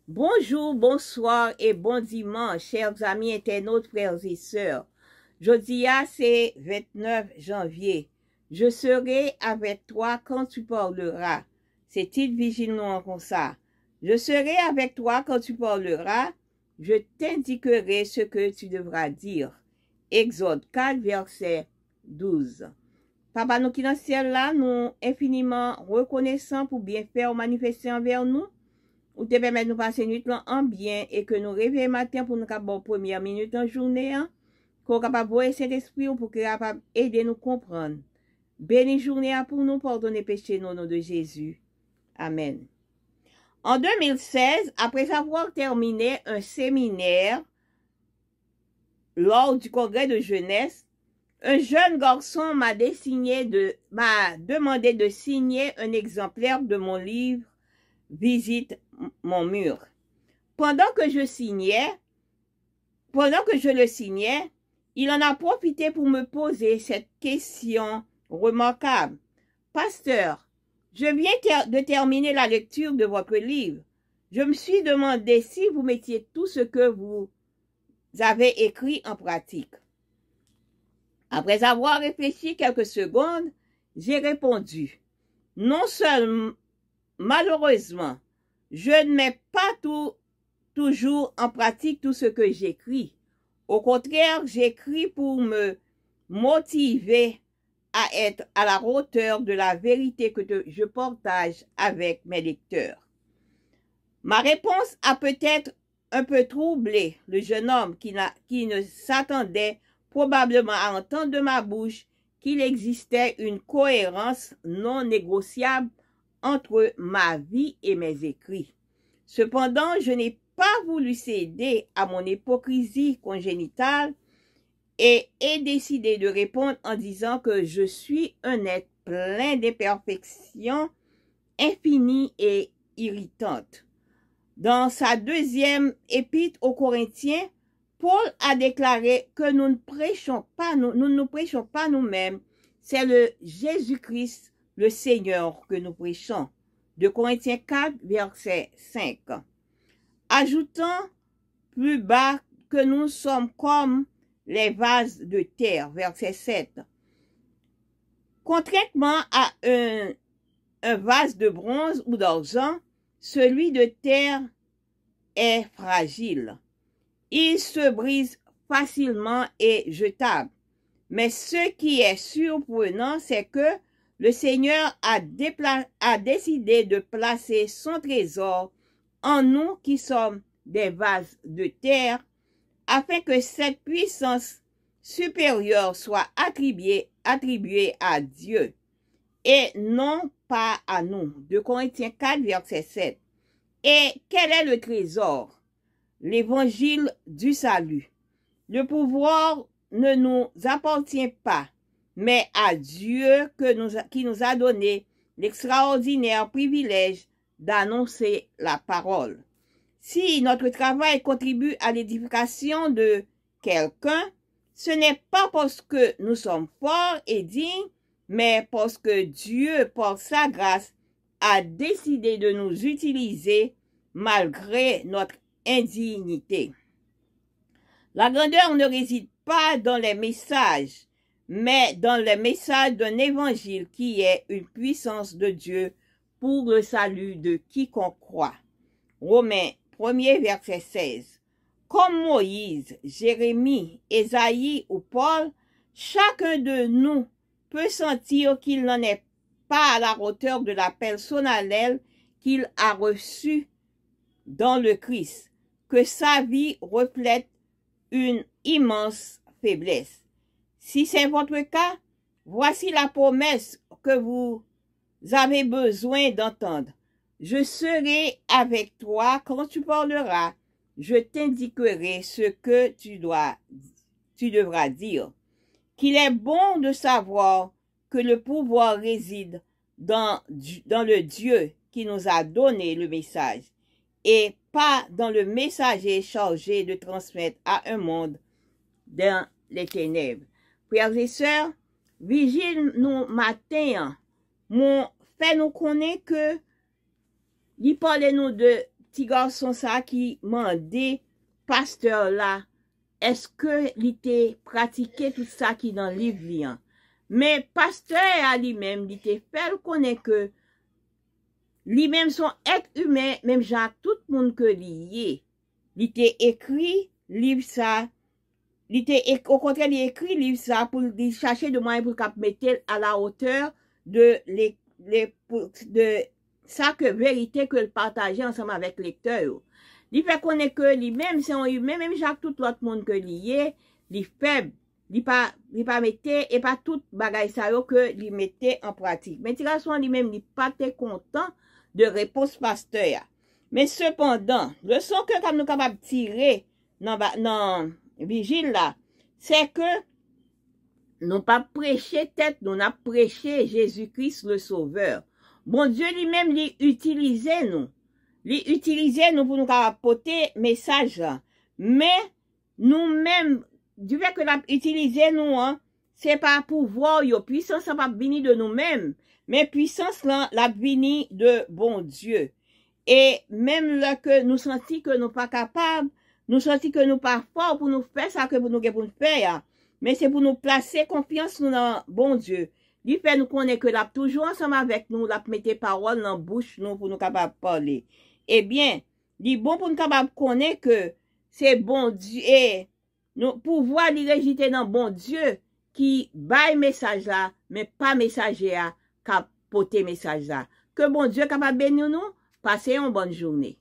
Bonjour, bonsoir et bon dimanche, chers amis internautes, frères et sœurs. Jeudi, c'est 29 janvier. Je serai avec toi quand tu parleras. C'est titre vigile non comme ça. Je serai avec toi quand tu parleras. Je t'indiquerai ce que tu devras dire. Exode 4, verset 12. Papa, nous qui dans le ciel là, nous infiniment reconnaissants pour bien faire manifester envers nous. Ou te permettre de nous passer une nuit en bien et que nous réveillons matin pour nous avoir première minute en journée, qu'on capable voir cet esprit pour qu'il capable aider nous comprendre. Béni journée pour nous pardonner péché au nom de Jésus. Amen. En 2016, après avoir terminé un séminaire lors du congrès de jeunesse, un jeune garçon m'a demandé de signer un exemplaire de mon livre Visite mon mur. Pendant que je le signais, il en a profité pour me poser cette question remarquable. Pasteur, je viens de terminer la lecture de votre livre. Je me suis demandé si vous mettiez tout ce que vous avez écrit en pratique. Après avoir réfléchi quelques secondes, j'ai répondu, non seulement malheureusement, je ne mets pas toujours en pratique tout ce que j'écris. Au contraire, j'écris pour me motiver à être à la hauteur de la vérité que je partage avec mes lecteurs. Ma réponse a peut-être un peu troublé le jeune homme qui ne s'attendait probablement à entendre de ma bouche qu'il existait une cohérence non négociable entre ma vie et mes écrits. Cependant, je n'ai pas voulu céder à mon hypocrisie congénitale et ai décidé de répondre en disant que je suis un être plein d'imperfections infinies et irritantes. Dans sa deuxième épître aux Corinthiens, Paul a déclaré que nous ne prêchons pas nous-mêmes, c'est le Jésus-Christ le Seigneur que nous prêchons. 2 Corinthiens 4, verset 5. Ajoutant plus bas que nous sommes comme les vases de terre, verset 7. Contrairement à un vase de bronze ou d'argent, celui de terre est fragile. Il se brise facilement et jetable. Mais ce qui est surprenant, c'est que le Seigneur a décidé de placer son trésor en nous qui sommes des vases de terre, afin que cette puissance supérieure soit attribuée à Dieu et non pas à nous. 2 Corinthiens 4, verset 7. Et quel est le trésor? L'évangile du salut. Le pouvoir ne nous appartient pas, mais à Dieu qui nous a donné l'extraordinaire privilège d'annoncer la parole. Si notre travail contribue à l'édification de quelqu'un, ce n'est pas parce que nous sommes forts et dignes, mais parce que Dieu, par sa grâce, a décidé de nous utiliser malgré notre indignité. La grandeur ne réside pas dans les messages, mais dans les messages d'un évangile qui est une puissance de Dieu pour le salut de quiconque croit. Romains 1er verset 16. Comme Moïse, Jérémie, Ésaïe ou Paul, chacun de nous peut sentir qu'il n'en est pas à la hauteur de l'appel solennel qu'il a reçu dans le Christ, que sa vie reflète une immense faiblesse. Si c'est votre cas, voici la promesse que vous avez besoin d'entendre. Je serai avec toi quand tu parleras. Je t'indiquerai ce que tu devras dire. Qu'il est bon de savoir que le pouvoir réside dans le Dieu qui nous a donné le message et pas dans le messager chargé de transmettre à un monde dans les ténèbres. Frères et sœurs, vigile nous matin, fait nous connaître que il parle nous de petit garçon ça qui mandait pasteur là, est-ce que il était pratiqué tout ça qui dans le livre liant? Mais pasteur à lui-même, il était fait connaître que lui-même son être humain, même genre tout le monde que lié. Il était écrit livre ça, il était au contraire il écrit livre ça pour chercher de moyens pour mettre à la hauteur de de ça que vérité que le partageait ensemble avec lecteur. Il fait connaître que lui-même c'est un humain, même genre tout l'autre monde que lié, il faible. Il pas mettait et pas tout bagay ça yo que il mettait en pratique. Mais Tigason lui-même il pas très content de réponse pasteur. Mais cependant, le son que comme nous capable tirer dans vigile là, c'est que nous pas prêcher tête, nous n'a prêché Jésus-Christ le Sauveur. Bon Dieu lui-même lui utilisait nous. Lui utilisait nous pour nous apporter message là. Mais nous-mêmes du fait que l'a utilisé nous, hein, c'est pas pouvoir, yo, puissance ça pas venir de nous-mêmes, mais puissance là, la venir de bon Dieu. Et même là que nous sentons que nous pas capables, nous sentons que nous pas forts pour nous faire ça que pour nous faire, mais c'est pour nous placer confiance dans bon Dieu. Il fait nous connaître que l'a toujours ensemble avec nous, l'a mettre parole dans bouche nous pour nous capables parler. Eh bien, il bon pour nous capables connaître que c'est bon Dieu et nous pouvoir les rejeter dans bon Dieu qui baille message là, mais pas messager à porter message là. Que bon Dieu capable bénir nous, passez une bonne journée.